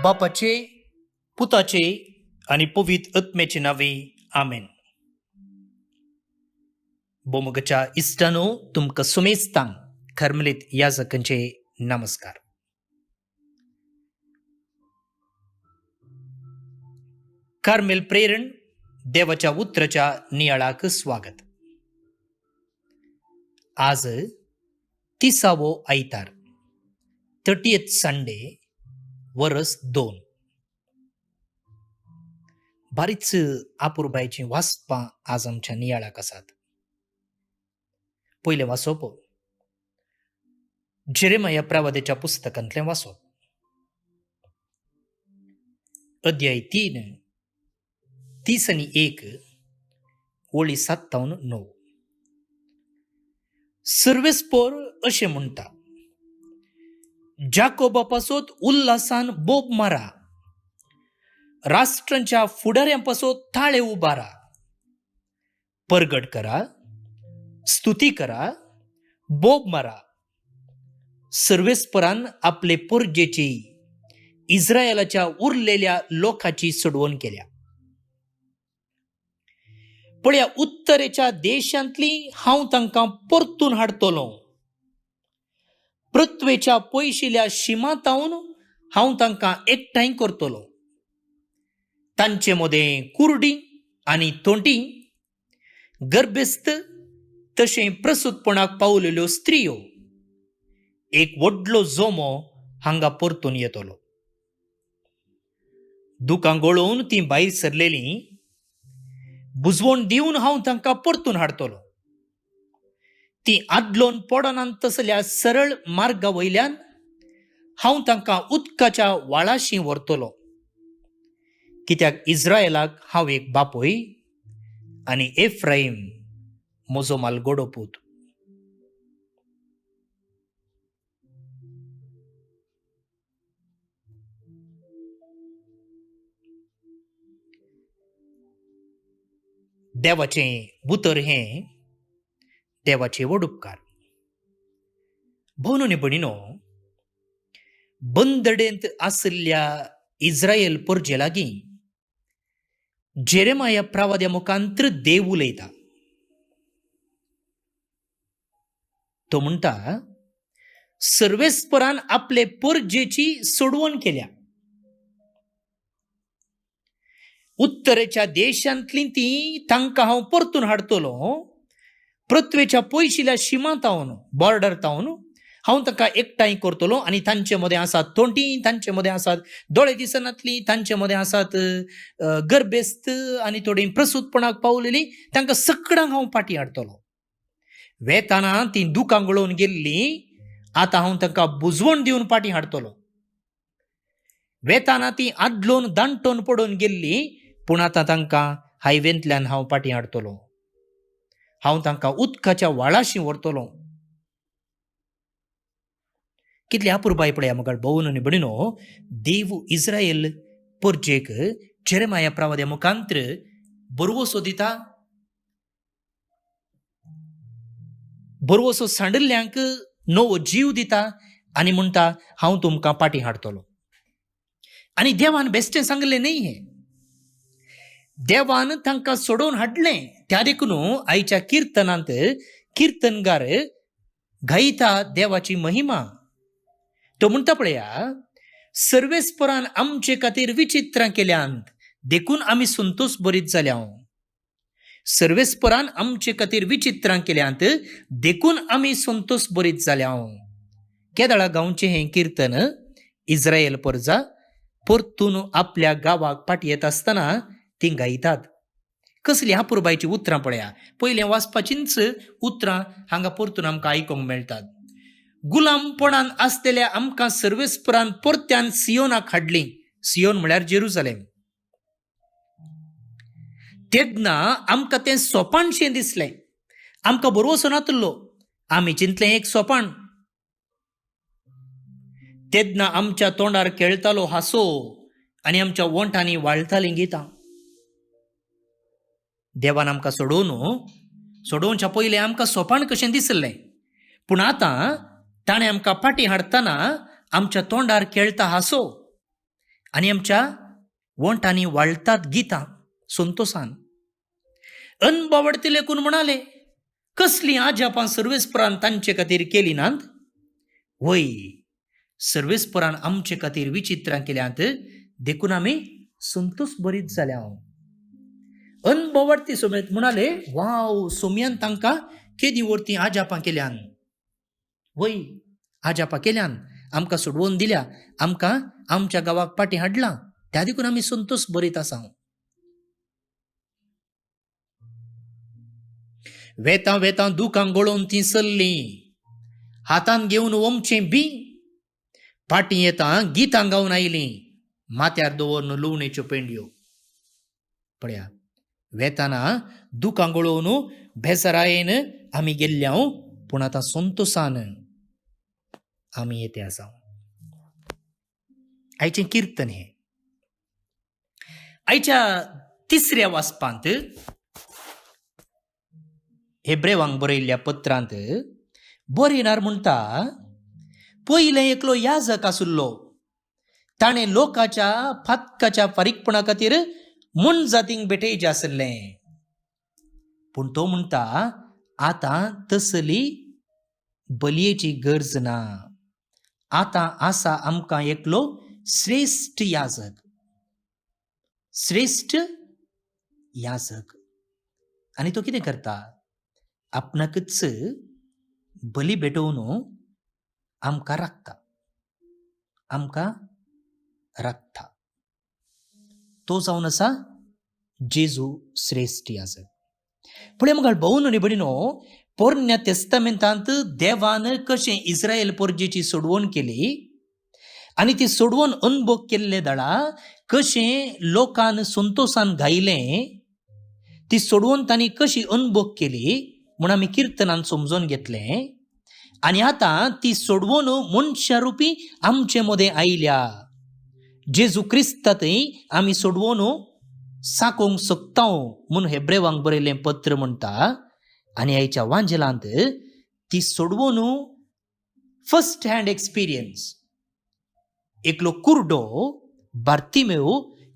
बापाचे, पुताचे आणि पवित्र आत्म्याचे नावे आमेन. बोमगच्या इष्टानो तुमका सुमेस्तान खरमलीत याजकांचे नमस्कार. कार्मेल प्रेरण देवाच्या उतराच्या नियाळाक स्वागत. आज 30वो आयतार, 30th संडे, वर्स 2. बारीच आपुरबायची वाचपां आज आमच्या नियाळाक आसात. पयलें वाचप जेरेमाया प्रवादेच्या पुस्तकांतलें वाचप, अध्याय 3, 30 वळी 7-9. सर्वेस्पर अशें म्हणटा, जाकोबा पासत उल्हासान बोब मारा, राष्ट्रांच्या फुडाऱ्यांपासून थाळे उबारा, परगट करा, स्तुती करा, बोब मारा. सर्वेस्परान आपले पोरजेची, इस्रायलाच्या उरलेल्या लोकांची सोडवण केल्या. पळया, उत्तरेच्या देशांतली हांव तांकां परतून हाडतलों. पृथ्वेच्या पयशिल्या शिमांतावन हांव तांकां एकठांय करतलों. तांचे मदें कुरडी आनी तोंटी, गर्भस्थ तशें प्रसूतपणाक पावलेल्यो स्त्रियो, एक व्हडलो जोमो हांगा परतून येतलो. दुकां गळोवन ती भायर सरलेलीं, बुजवण दिवन हांव तांकां परतून हाडतलों. ती आदलोन पडनात तसल्या सरळ मार्गा वयल्यान हांव तांकां उदकाच्या वाळाशी व्हरतलों. कित्याक इस्रायलाक हांव एक बापोय आनी एफ्राईम म्हजो मालगडो पूत. देवाचें उतर हें देवाचे व्हड उपकार. भोवनो आनी भयणीनो, बंदडेंत आशिल्ल्या इस्रायल परजे लागीं जेरेमाया प्रवाद्या मुखांत्र देव उलयता. तो म्हणटा, सर्वेस्परान आपले परजेची सोडवण केल्या. उत्तरेच्या देशांतली ती तांकां हांव परतून हाडतलों. पृथ्वेच्या पयशिल्या शिमांतावन, बॉर्डर तावन हांव तांकां एकठांय करतलों. आनी तांचे मदें आसात तोंटी, तांचे मदें आसात दोळे दिसनातलीं, तांचे मदें आसात गर्भेस्त आनी थोडीं प्रसूतपणाक पावलेलीं. तांकां सगळ्यांक हांव फाटीं हाडटलों. वेताना ती दुकां गळोवन गेल्लीं, आतां हांव तांकां बुजवण दिवन फाटीं हाडटलों. वेताना ती आदलोन दांटोन पडोवन गेल्लीं, पूण आतां तांकां हायवेंतल्यान हांव फाटीं हाडटलों. हांव तांकां उदकाच्या व्हाळाशी व्हरतलों. कितली आपुरबाय पळया म्हाका भोवनो आनी भयणीनो. देव इस्रायल परजेक जेरेमाया प्रवाद्या मुखांत्र बरवसो दिता. बरवसो सांडिल्ल्यांक नवो जीव दिता आनी म्हणटा, हांव तुमकां फाटीं हाडतलों. आनी देवान बेश्टें सांगलें न्ही हें. देवान तांकां सोडोवन हाडलें. त्या देखून आयच्या किर्तनांत किर्तनगार गायता देवाची महिमा. तो म्हणटा पळया, सर्वेस्परान आमचे खातीर विचित्रां केल्यांत, देखून आमी संतोश भरीत जाल्या. सर्वेस्परान आमचे खातीर विचित्रां केल्यांत, देखून आमी संतोश भरीत जाल्या. केदाळा गांवचें हें किर्तन इस्रायल परजा परतून आपल्या गांवाक फाटीं येता आसतना ती गायतात. कसली आपुरबायची उतरां पळया. पयलें वाचपाचींच उतरां हांगा परतून आमकां आयकूंक मेळटात. गुलामपणान आसलेल्या आमकां सर्वेस्परान परत्यान सियोनाक हाडलीं. सियोन म्हळ्यार जेरुजालेम. तेन्ना आमकां तें सोपाणशें दिसलें. आमकां बरोवसो नातलो. आमी चिंतलें एक सोपाण. तेन्ना आमच्या तोंडार खेळटालो हांसो आनी आमच्या वोंटांनी वाळटालीं गितां. देवान आमकां सोडोवच्या पयलें आमकां सोपाण कशें दिसलें, पूण आतां ताणें आमकां फाटीं हाडटना आमच्या तोंडार खेळता हांसो आणि आमच्या वंटांनी वाळतात गितां संतोषान. अनबावडते लेकून म्हणाले, कसली आजापां सर्वेस्परान तांचे खातीर केली नात? वय, सर्वेस्परान आमचे खातीर विचित्रां केल्यांत, देखून आमी संतोष बरीच जाल्या. अनबावडते सोमेत म्हणाले, वाव, सोम्यान तांकां केदी वरती आजापां केल्यान. वय, आजापां केल्यान आमकां सोडवून दिल्या, आमकां आमच्या गावाक पाटी हाडला, त्या देखून आमी संतोष बरीत आसा. वेतां वेतां दुखां गळोवन ती सरलीं, हातान घेवन वमचें बी, पाटी येतां गितां गावन आयलीं, माथ्यार दवरून लुवणेच्यो पेंड्यो. पळया, वेताना दुखां गळोवन बेसरायेन आमी गेल्ल्या, पूण आतां संतोषान आमी येते आसा. आयचें किर्तन हें. आयच्या तिसऱ्या वाचपांत हेब्रेवांक बरयल्ल्या पत्रांत बरयणार म्हणटा, पयलें एकलो याजक आसुल्लो, ताणें लोकाच्या फातकाच्या फारीकपणा खातीर म्हण जातींक भेटयचें आसलें. पूण तो म्हणटा, आतां तसली बलयेची गरज ना. आतां आसा आमकां एकलो श्रेष्ठ याजक. श्रेष्ठ याजक. आनी तो कितें करता? आपणाकच बली भेटोवन आमकां राखता. आमकां राखता. तो जावन आसा जेजू श्रेष्ठ याजक. पुढे मग भाऊन आणि भयणीनो, पोरण्या तेस्तामेंतांत देवान कशें इस्रायल पोरजेची सोडवण केली आनी ती सोडवण अनुभव केल्ले दाडा कशें लोकान संतोषान गायलें, ती सोडवण तांणी कशी अनुभव केली म्हूण आमी किर्तनान समजून घेतलें. आनी आतां ती सोडवण मनशा रुपी आमचे मदें आयल्या. जेजू क्रिस्तांतय आमी सोडवण साकोंक शकता म्हूण हेब्रेवांक बरयलें पत्र म्हणटा. आनी आयच्या वांजेलांत ती सोडवण फर्स्ट हँड एक्सपिरियन्स एकलो कुर्डो बार्तिमेव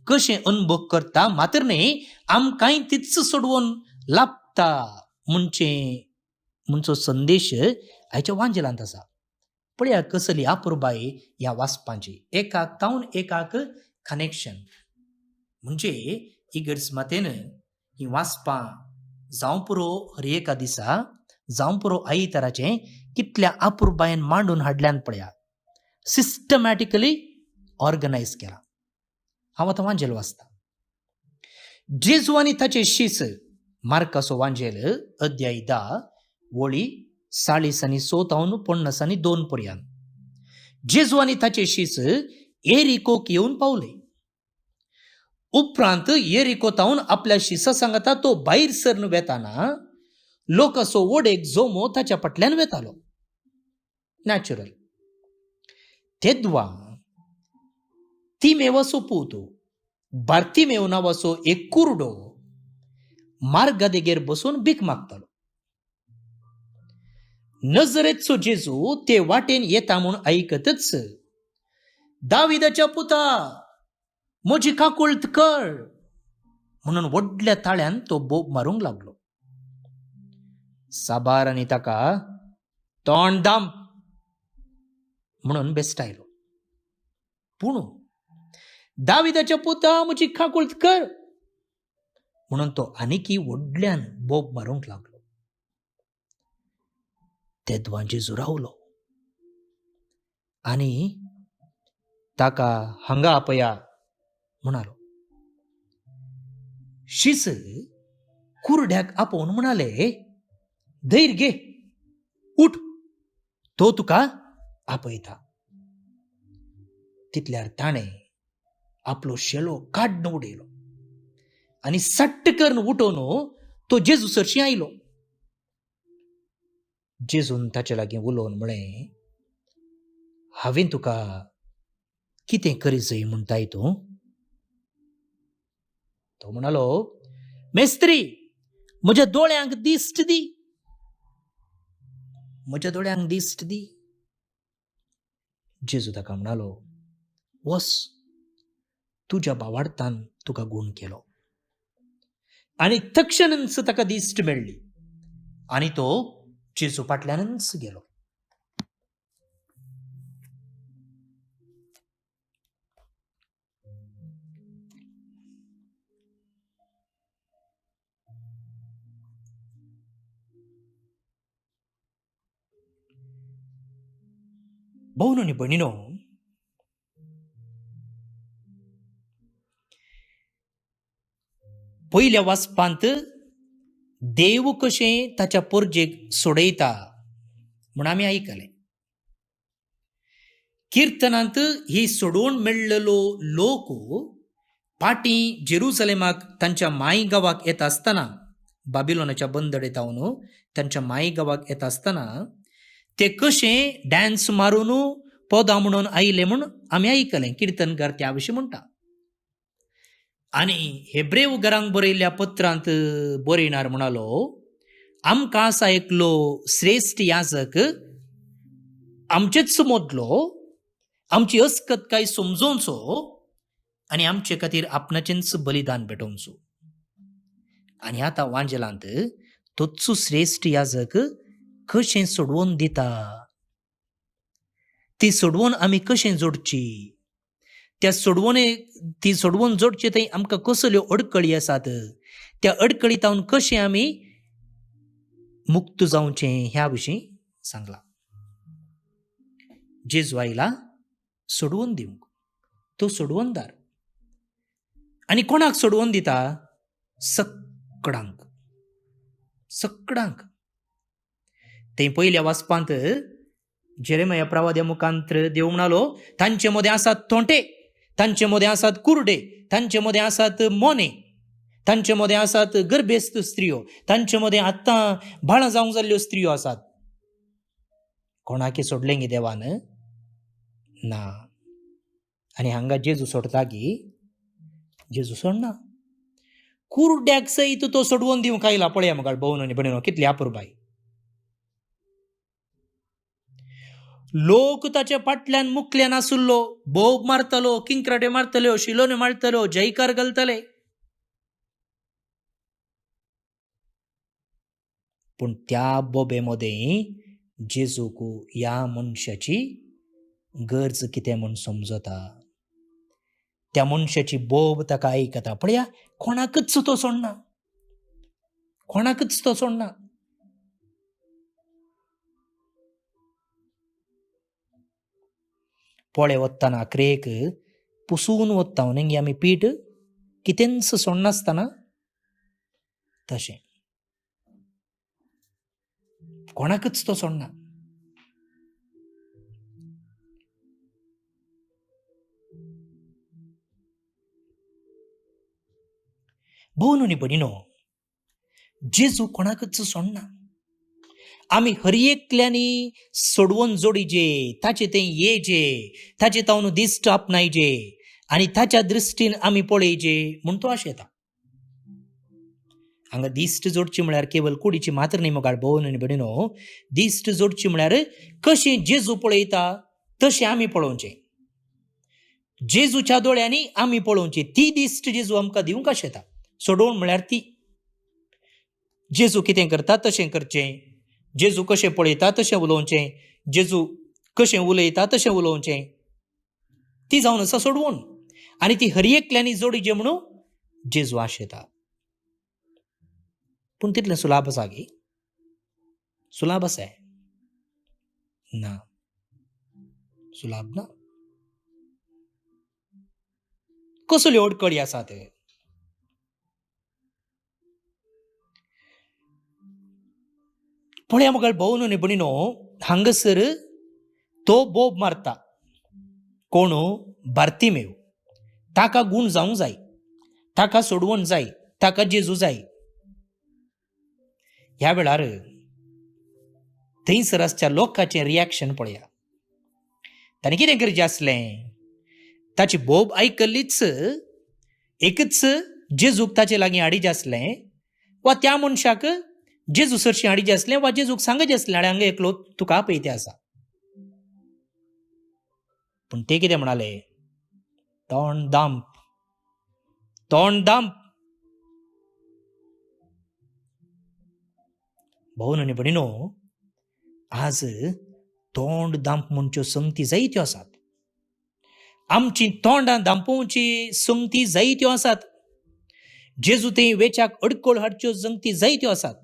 कशें अनुभव करता, मात्र न्ही आमकांय तीच सोडवण लाभता म्हणचो संदेश आयच्या वांजेलांत आसा. पळया कसली अपुरबाय ह्या वाचपांची. एकाक तावन एकाक कनेक्शन. म्हणजे इगर्ज मातेन ही वाचपां जावं पुरो हर एका दिसा, जावं पुरो आयताराचें कितल्या अपुरबायेन मांडून हाडल्यान पळया. सिस्टमॅटिकली ऑर्गनायज केला. हांव आतां वांजेल वाचता. जेजू आनी ताचे शीस, मार्काचो वांजेल अध्याय 10 वळी 40 आनी 50 आनी 2 पर्यंत. जेजू आनी ताचे शीस एरिकोक येवन पावले. उपरांत एरिकोतावन आपल्या शिसा सांगता तो भायर सरन वेताना लोकांचो वोडेक जोमो ताच्या फाटल्यान वेतालो. नॅचरल. तेदवा तिमेवाचो पूत बार्तिमेव नांवाचो एक कुर्डो मार्गादेगेर बसून भीक मागतालो. नजरेचो जेजू ते वाटेन येता म्हूण आयकतच, दाविदाच्या पुता, म्हजी काकुळट कर म्हणून व्हडल्या ताळ्यान तो बोब मारूंक लागलो. साबारांनी ताका तोंड दाम म्हणून बेस्टायलो. पूण दाविदाच्या पुता, म्हजी काकुळट कर म्हणून तो आनीकी व्हडल्यान बोब मारूंक लागलो. तेदवा जेजू रावलो आनी ताका हांगा आपया म्हणालो. शीस कुर्ड्याक आपोवन म्हणाले, धैर्य घे, उठ, तो तुका आपयता. तितल्यार ताणें आपलो शेलो काडून उडयलो आनी सट्ट करून उठोवन तो जेजू सरशी आयलो. जेजून ताचे लागीं उलोवन म्हळें, हांवें तुका कितें करी जंय म्हणटाय तूं? तो म्हणालो, मेस्त्री, म्हज्या दोळ्यांक दिश्ट दी. म्हज्या दोळ्यांक दिश्ट दी. जेजू ताका म्हणालो, वस, तुझ्या भावार्थान तुका गुण केलो. आणि तक्षणच ताका दिश्ट मेळ्ळी आणि तो जेजू फाटल्यानच गेलो. भाऊनो आणि भयणीनो, पयल्या वाचपांत देव कशें ताच्या परजेक सोडयता म्हूण आमी आयकलें. किर्तनांत ही सोडवून मेळ्ळलो लोक फाटीं जेरुसलेमाक तांच्या माय गांवाक येता आसतना, बाबिलोनाच्या बंदडेतावन तांच्या माय गांवाक येता आसतना ते कशें डॅन्स मारून पदां म्हणून आयले म्हूण आमी आयकलें. किर्तनकार त्या विशीं म्हणटा. आनी हेब्रेव घरांक बरयल्ल्या पत्रांत बरयणार म्हणालो, आमकां आसा एकलो श्रेश्ठ याजक आमचेच मदलो, आमची अस्कत काय समजोवचो आनी आमचे खातीर आपणाचेंच बलिदान पेटोवचो. आनी आतां वांजेलांत तोच श्रेश्ठ याजक कशें सोडवून दिता, ती सोडवून आमी कशें जोडची, त्या ती सोडवून जोडचे थंय आमकां कसल्यो अडकळी आसात, त्या अडकळींतावन कशें आमी मुक्त जावचें ह्या विशीं सांगलां. जेजू आयला सोडवून दिवंक. तो सोडवणदार. आनी कोणाक सोडवून दिता? सगळ्यांक. सगळ्यांक. ते पयल्या वाचपांत जेरेमिया प्रवाद्या मुखांत्र देव म्हणालो, तांचे मदें आसात थोंटे, तांचे मदें आसात कुर्डे, तांचे मदें आसात मोने, तांचे मदें आसात गर्भेस्त स्त्रियो, तांचे मदें आत्तां बाळां जावंक जाल्ल्यो स्त्रियो आसात. कोणाकी सोडलें गे देवान? ना. आनी हांगा जेजू सोडता की? जेजू सोडना. कुर्ड्याक सयत तो सोडवून दिवंक आयला. पळया मुखार भोवन आनी भयणीनो, कितली अपुरबाय. लोक ताच्या फाटल्यान मुखल्यान आसुल्लो, बोब मारतलो, किंक्राटे मारतल्यो, शिलोने मारतल्यो, जयकार घालतले. पूण त्या बोबे मदें जेजूक ह्या मनशाची गरज कितें म्हूण समजता. त्या मनशाची बोब ताका आयकता. पळया, कोणाकच तो सोडना. कोणाकच तो सोडना. पोळे वत्ताना क्रेक पुसून वत्ता न्ही आमी पीठ, कितेंच सोडनासतना तशें कोणाकच तो सोडना. भोवन आनी भयणीनो, जेजू कोणाकच सोडना. आमी हर एकल्यांनी सोडवून जोडिजे, ताचे तें येजे, ताचे तावन दिश्ट आपणायजे आनी ताच्या दृश्टीन आमी पळयजे म्हूण तो आशेता. हांगा दिश्ट जोडची म्हळ्यार केवळ कुडीची मात्र न्ही मुखार भोवन आनी भयणीनो. दिश्ट जोडची म्हळ्यार कशें जेजू पळयता तशें आमी पळोवचें. जेजूच्या दोळ्यांनी आमी पळोवचें. ती दिश्ट जेजू आमकां दिवंक आशेता. सोडवण म्हळ्यार ती. जेजू कितें करता तशें करचें. जेजू कशें पळयता तशें उलोवचें. जेजू कशें उलयता तशें उलोवचें. ती जावन आसा सोडवण. आनी ती हर एकल्यांनी जोडिजे म्हणून जेजू आशेता. पूण तितलें सुलाभ आसा गे? सुलाभ आसा? ना, सुलाभ ना. कसल्यो अडकळी आसात? पळया मुखार भोवन आनी भयणीनो, हांगासर तो बोब मारता. कोण? बार्तिमेव. ताका गुण जावंक जाय, ताका सोडवण जाय, ताका जेजू जाय. ह्या वेळार थंयसर आसच्या लोकांचें रिएक्शन पळया. ताणें कितें करचें आसलें? ताची बोब आयकल्लीच एकच जेजूक ताचे लागीं हाडिचें आसलें, वा त्या मनशाक जेजू सरशी हाडिचें आसलें, वा जेजूक सांगचें आसलें हांगा एकलो तुका आपयते आसा. पूण ते कितें म्हणाले? तोंड दांप, तोंड दांप. भाऊन आनी भयणीनो, आज तोंड दांप म्हणच्यो संगती जायत्यो आसात. आमची तोंडां दांपोवची संगती जायत्यो आसात. जेजू थंय वेचाक अडखळ हाडच्यो संगती जायत्यो आसात.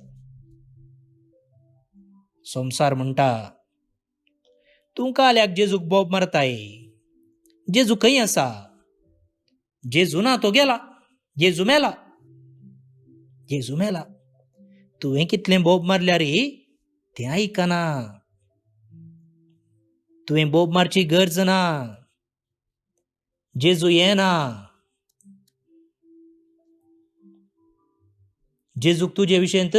संवसार म्हणटा, तूं काल्याक जेजूक बोब मारताय. जेजू खंय आसा? जेजू ना, तो गेला. जेजू मेला. जेजू मेला. तुवें कितलें बोब मारल्या रे, तें आयकना. तुवें बोब मारची गरज ना. जेजू येना. जेजूक तुजे विशयंत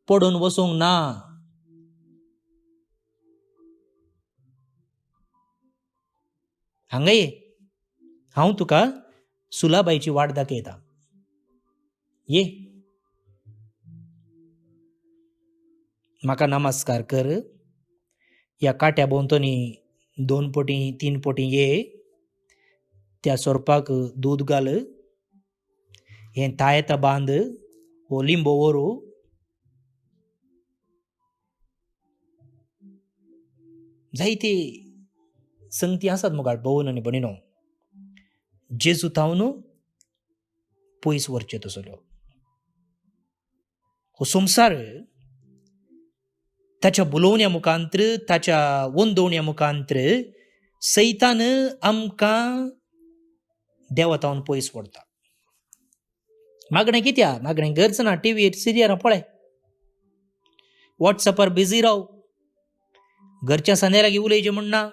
पडून वचोंक ना. हांगा ये, हांव तुका सुलाबाईची वाट दाखयता. ये, म्हाका नमस्कार कर. ह्या काट्या भोंवतणी 2 पोटी 3 पोटी ये. त्या सोरपाक दूद घाल. हें तायेतां बांद. हो लिंबो ओरू. जायते संगती आसात मुगाळ भोवन आनी भयणीनो. जेजू थावन पयस व्हरचे तसल्यो. हो संवसार ताच्या बुलोवण्या मुखांतर, ताच्या वंदोवण्या मुखांतर सैतान आमकां देवा थावन पयस व्हरता. मागणें कित्या? मागणें गरज ना. टीव्हीर सिरियलां पळय. वॉट्सॅपार बिझी राव. घरच्या सांद्या लागीं उलयचें म्हणना.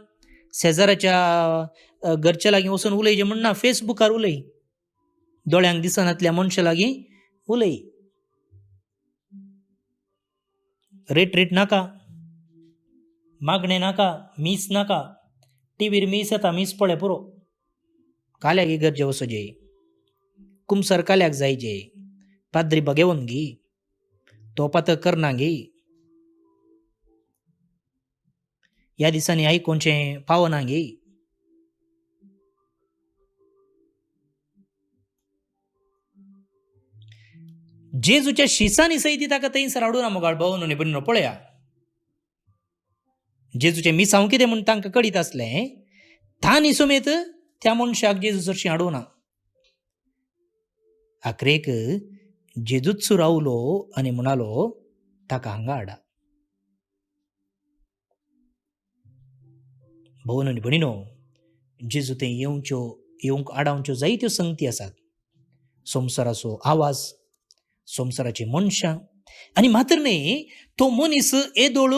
शेजाराच्या घरच्या लागीं वचून उलयचें म्हणना. फेसबुकार उलय. दोळ्यांक दिसनातल्या मनशा लागीं उलय. रेट नाका. मागणें नाका. मीस नाका. टीव्हीर मीस येता. मीस पळय पुरो. काल्याक इगर्जे वचोजे. कुमसार काल्याक जायचे. पाद्री बगेवन गी. तोपात करना गी. ह्या दिसांनी आयकोनचें पावना गी. जेजूच्या शिसांनी सैती ताका थंयसर हाडूना मुगाळ भोवन आनी भयणीनो. पळया, जेजूचें मिसांव कितें म्हूण तांकां कळीत आसलें, तांणी समेत त्या मनशाक जेजू चडशीं हाडूना. आखरेक जेजूच रावलो आनी म्हणालो, ताका हांगा हाडा. भोवन आनी भयणीनो, जेजू थंय येवंक आडावच्यो जायत्यो संगती आसात. संवसाराचो आवाज, संवसाराची मनशां. आनी मात्र न्ही, तो मनीस येदोळ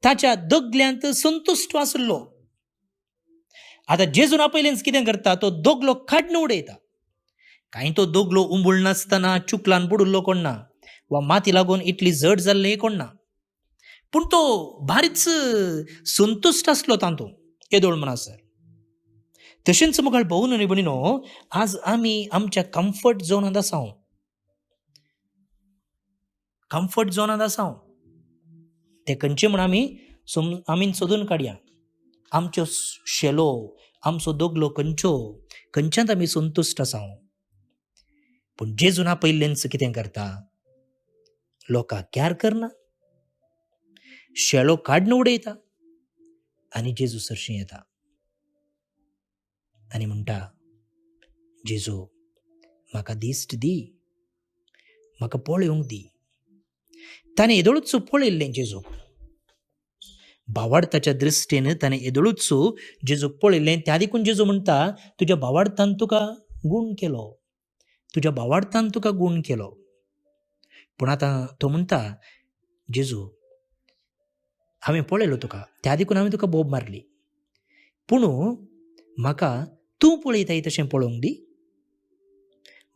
ताच्या दगल्यांत संतुश्ट आसलो. आतां जेजून आपयलेंच कितें करता, तो दोगलो काडून उडयता. कांय तो दोगलो उंबूळ नासतना चुकलान बुडुल्लो कोण ना, वा माती लागून इतली जड जाल्लें कोण ना. पूण तो भारीच संतुश्ट आसलो तातूंत येदोळ म्हणसर. तशेंच मुखार भोवन आनी भयणीनो, आज आमी आमच्या कम्फर्ट झोनांत आसात. कम्फर्ट झोनांत आसात. ते खंयचे म्हूण आमी सोदून काडया. आमच्यो शेलो, आमचो दोगलो खंयच्यांत आमी संतुश्ट आसात. पूण जेजून आपयल्लेंच कितें करता, लोकांक कॅर करना. शेळो काडून उडयता आनी जेजू सरशीं येता आनी म्हणटा, जेजू म्हाका दिश्ट दी, म्हाका पळोवंक दी. ताणें येदोळूच पळयल्लें जेजूक. भावार्थाच्या दृश्टेन ताणें येदोळूच जेजूक पळयल्लें. त्या देखून जेजू म्हणटा, तुज्या भावार्थान तुका गूण केलो. तुज्या भावार्थान तुका गूण केलो. पूण आतां तो म्हणटा, जेजू हांवें पळयलो तुका, त्या देखून हांवें तुका बोब मारली. पूण म्हाका तूं पळयताय तशें पळोवंक दी.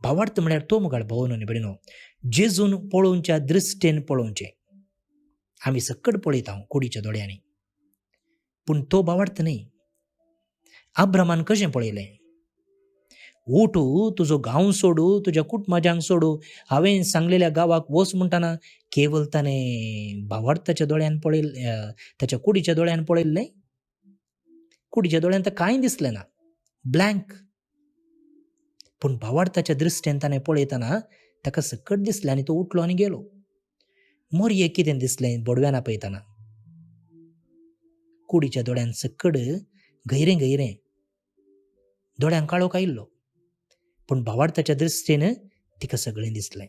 भावार्थ म्हळ्यार तो मुखार भोवन आनी भयणीनो, जेजून पळोवच्या दृश्टेन पळोवचें. आमी सकट पळयता कुडीच्या दोळ्यांनी. पूण तो भावार्थ न्ही. अब्रामान कशें पळयलें, उठ तुजो गांव सोडू, तुज्या कुटुंबाच्यांक सोडू, हांवें सांगलेल्या गांवाक वच म्हणटाना केवळ ताणें भावार्थाच्या दोळ्यान पळयलें, ताच्या कुडीच्या दोळ्यान पळयल्लें. कुडीच्या दोळ्यान तर कांय दिसलें ना. ब्लँक. पूण भावार्थाच्या दृश्ट्यान ताणें पळयतना ताका सकट दिसलें आनी तो उठलो आनी गेलो. मोरयेक कितें दिसलें बोडव्यान आपयतना? कुडीच्या दोळ्यान सकट गैरें गैरें, दोळ्यांक काळोख आयिल्लो. पूण भावार्थाच्या दृश्टेन तिका सगळें दिसलें.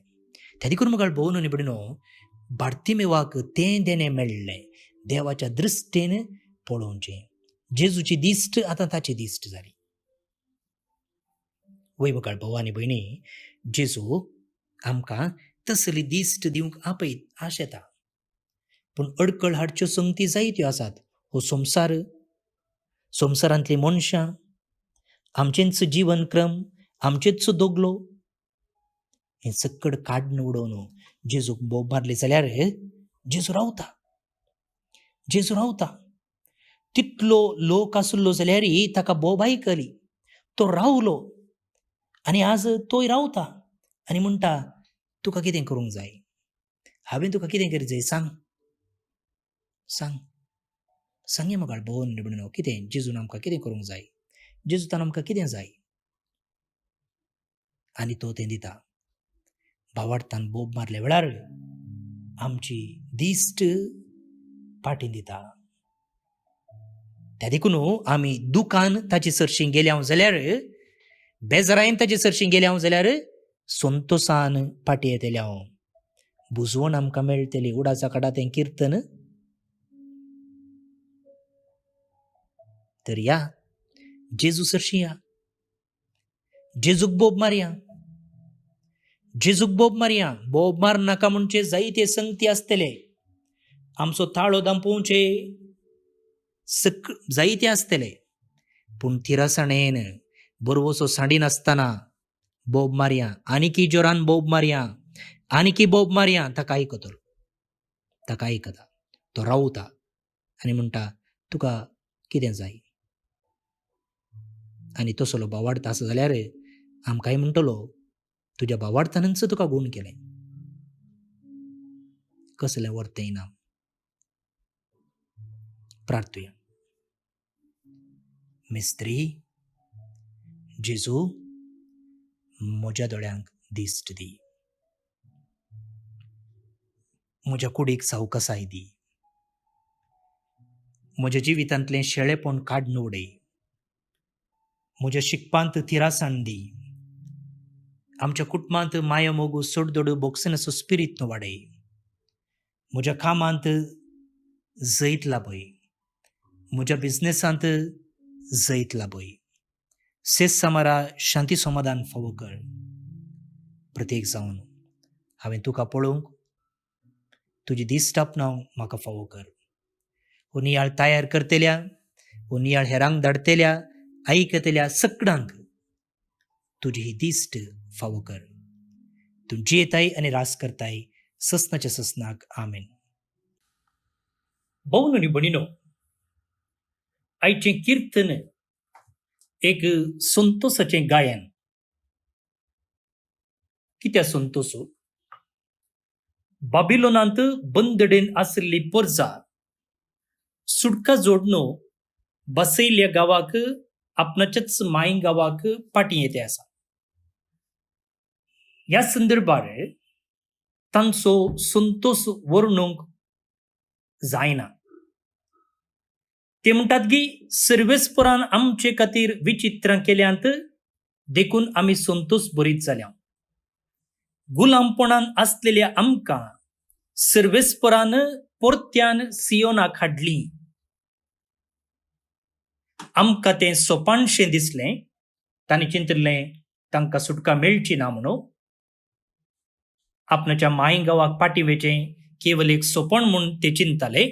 त्या देखून मुखार भोवन न्ही भयणीनो, बार्तिमेवाक तें देणें मेळ्ळें देवाच्या दृश्टेन पळोवचें. जेजूची दिश्ट आतां ताची दिश्ट जाली. वय मुखार भाव आनी भयणी, जेजू आमकां तसली दिश्ट दिवंक आशेता. पूण अडकळ हाडच्यो संगती जायत्यो आसात. हो संवसारांतलीं मनशां, आमचेंच जिवनक्रम, आमचेच दोगलो, हें सकट काडून उडोवन जेजूक बोब मारली जाल्यार जेजू रावता. तितलो लोक आसलो जाल्यारय ताका बोब आयकली. तो रावलो आनी आज तोय रावता आनी म्हणटा, तुका कितें करूंक जाय? हांवें तुका कितें करूंक जाय? सांग म्हाका भोवन म्हणून कितें जेजून आमकां कितें करूंक जाय? जेजूतान आमकां कितें जाय? आनी तो तें दिता. भावार्थान बोब मारल्या वेळार आमची दिश्ट पाटीन दिता. त्या देखून आमी दुखान ताचे सरशीं गेल्या जाल्यार, बेजारायन ताचे सरशीं गेल्या जाल्यार संतोषान पाटी येतल्या. बुजवण आमकां मेळटली. उडाचा कडा तें किर्तन. तर या जेजू सरशीं या, जेजूक बोब मारया. बोब मार नाका म्हणचे जायते संगती आसतले. आमचो ताळो दांपोवचे जायते आसतले. पूण थिरासणेन बरोवसो सांडी नासतना बोब मारया. आनीकी जोरान बोब मारया. ताका आयकता. तो रावता आनी म्हणटा, तुका कितें जाय? आनी तसलो भावार्थ आसा जाल्यार आमकांय म्हणटलो, तुज्या भावार्थानच तुका गूण केलें. कसलें वर्थ इनाम. प्रार्थुया. मिस्त्री जेजू, म्हज्या दोळ्यांक दिश्ट दी. म्हज्या कुडीक सावकासाय दी. म्हज्या जिवितांतलें शेळेपण काडून उडय. म्हज्या शिकपांत थिरासण दी. आमच्या कुटुंबांत माया मोगू सोडदोडू बोगसनाचो स्पिरीत वाडय. म्हज्या कामांत जैत लाभय. म्हज्या बिझनेसांत जैत लाभय. सेस सामारा शांती समाधान फावो कर. प्रत्येक जावन हांवें तुका पळोवंक, तुजी दिश्ट आपणावंक म्हाका फावो कर. हो नियाळ तयार करतल्या, हो नियाळ हेरांक धाडटल्या, आयकतल्या सगळ्यांक तुजी ही दिश्ट फावो कर. तूं जियेताय आनी रास करताय ससनाच्या ससनाक. आमेन. भोवन आनी भयणीनो, आयचें किर्तन एक संतोसाचें गायन. कित्या संतोसो? बाबिलोनांत बंदडेन आसली परजा सुटका जोडनो बसयल्ल्या गावाक, आपणाच्याच माय गावाक पाटी येते आसा. ह्या संदर्भार तांचो संतोष वर्णूंक जायना. ते म्हणटात की सर्वेस्परान आमचे खातीर विचित्रां केल्यांत देखून आमी संतोष भरीत जाल्या. गुलामपणान आसलेल्या आमकां सर्वेस्परान परत्यान सियोनाक हाडली. आमकां तें सोपानशें दिसलें. तांणी चिंतलें तांकां सुटका मेळची ना म्हणून. आपणाच्या माय गावाक पाटी वेचें केवल एक सोपण म्हूण ते चिंतले.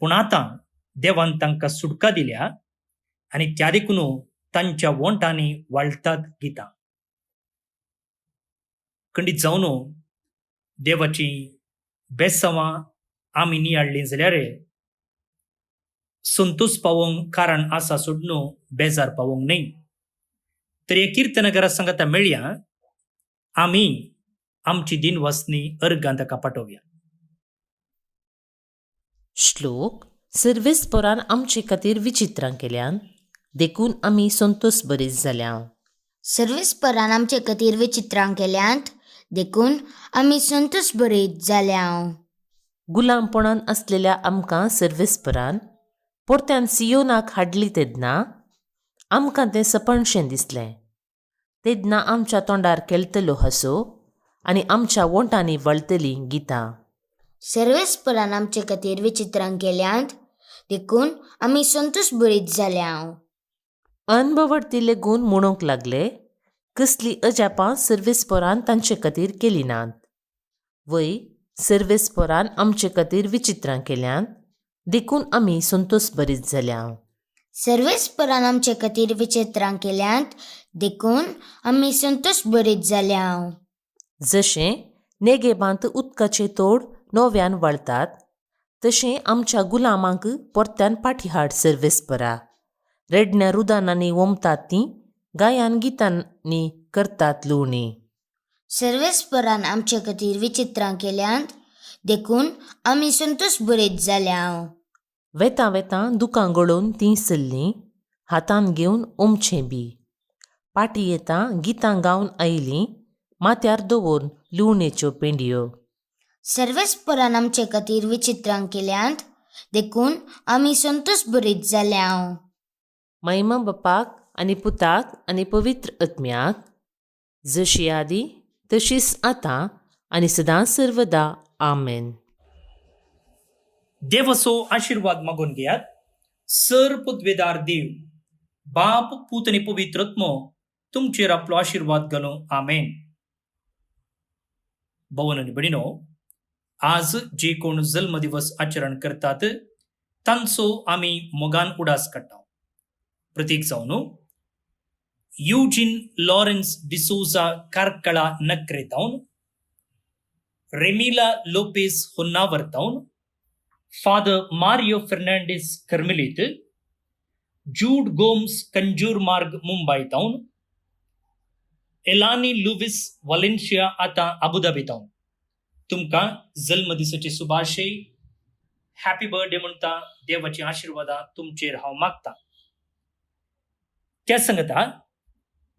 पूण आतां देवान तांकां सुटका दिल्या आनी त्या देखून तांच्या वोंटांनी वाळटात गितां. खंडीत जावन देवाची बेसांवां आमी नियाळ्ळीं जाल्यार संतोष पावोंक कारण आसा सोडून बेजार पावोंक न्हय. तर हे किर्तनकारा सांगता मेळया, आमी आमची दिनवासनी अर्गां ताका पाठोवया. श्लोक. सर्वेस्परान आमचे खातीर विचित्रां केल्यान देखून आमी संतोष बरीच जाल्या. सर्वेस्परान आमचे खातीर विचित्रां केल्यांत देखून आमी संतोश भरीत जाल्या. गुलामपणान असलेल्या आमकां सर्वेस्परान परत्यान सियोनाक हाडली तेदना आमकां तें सपनशें दिसलें. तेदना आमच्या तोंडार केलतलो हांसो आनी आमच्या वोंटांनी वळतलीं गितां. सर्वेस्परान आमचे खातीर विचित्रां केल्यांत देखून आमी संतोश भरीत जाल्या. अनभवडतीले गूण म्हणूंक लागले, कसली अजापां सर्वेस्परान तांचे खातीर केली नात. वय सर्वेस्परान आमचे खातीर विचित्रां केल्यांत देखून आमी संतोश भरीत जाल्या. सर्वेस्परान आमचे खातीर विचित्रां केल्यांत देखून आमी संतोश भरीत जाल्या. जशें नेगेबांत उदकाचे तोड नव्यान वळटात तशें आमच्या गुलामांक परत्यान फाटीं हाड सर्वेस्परा. रेडण्या रुदानांनी वमतात तीं गायन गितांनी करतात लुवणी. सर्वेस्परान आमचे खातीर विचित्रां केल्यांत देखून आमी संतोश भरीत जाल्या. वेतां वेतां दुकां गळोवन तीं सरलीं हातान घेवन ओमचें बी. पाटी येतां गितां गावन आयलीं माथ्यार दवरून लुवणेच्यो पेंडयो. सर्वेस्परान आमचे खातीर विचित्रां केल्यांत देखून आमी संतोश भरीत जाल्या. महिमा बापाक आनी पुताक आनी पवित्र आत्म्याक जशी आदी तशीच आतां आनी सदांच सर्वदा आमेन. देवाचो आशीर्वाद मागून घेयात. सर्पद्वेदार देव बाप पूत आनी पवित्र आत्मो तुमचेर आपलो आशीर्वाद घालूं. आमेन. भावन आनी भयणीनो, आज जे कोण जल्म दिवस आचरण करतात तांचो आमी मोगान उडास काडटा. प्रतीक जावन युजीन लॉरेन्स डिसोजा कार्कळा नक्रेतावन, रेमिला लोपेस होन्नावरतावन, फादर मारियो फर्नांडिस कर्मिलीत, Jude Gomes Kanjur Marg Mumbai तावन, Elani Lewis वालेन्शिया आतां अबुधाबी तावन तुमकां जल्म दिसाची शुभाशय. हॅपी बर्थडे म्हणटा देवाची आशीर्वादा तुमचेर हांव मागतां. त्या सांगता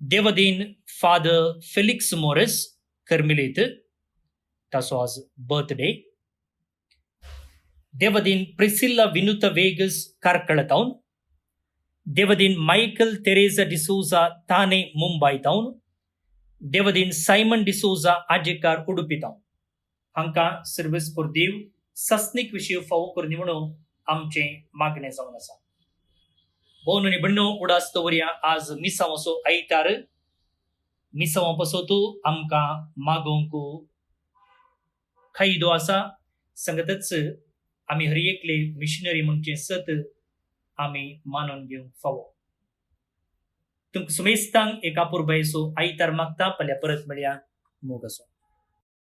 देवदीन फादर फेलिक्स मोरेस कर्मिलीत ताचो आज बर्थडे. देवदीन प्रिसिल्ला विनुता वेगस कार्कळ तावन, देवदीन मायकल तेरेजा डिसोजा ताने मुंबई तावन, देवदीन सायमन डिसोजा आजेकार उडुपी तावन हांकां सर्वेस्पर देव सस्नीक विशीं फावो करनी म्हणून आमचें मागणें जावन आसा. भोवन आनी भयणीनो, उडास दवरया. आज मिसांवाचो आयतार. मिसांवा पासत आमकां मागोवंक खायदो आसा. सांगतच आमी हर एकले मिशनरी म्हणचे सत आमी मानून घेवंक फावो. तुमकां सुमेस्तांक एका पुरबायचो आयतार मागता. फाल्यां परत मेळया. मोग आसूं.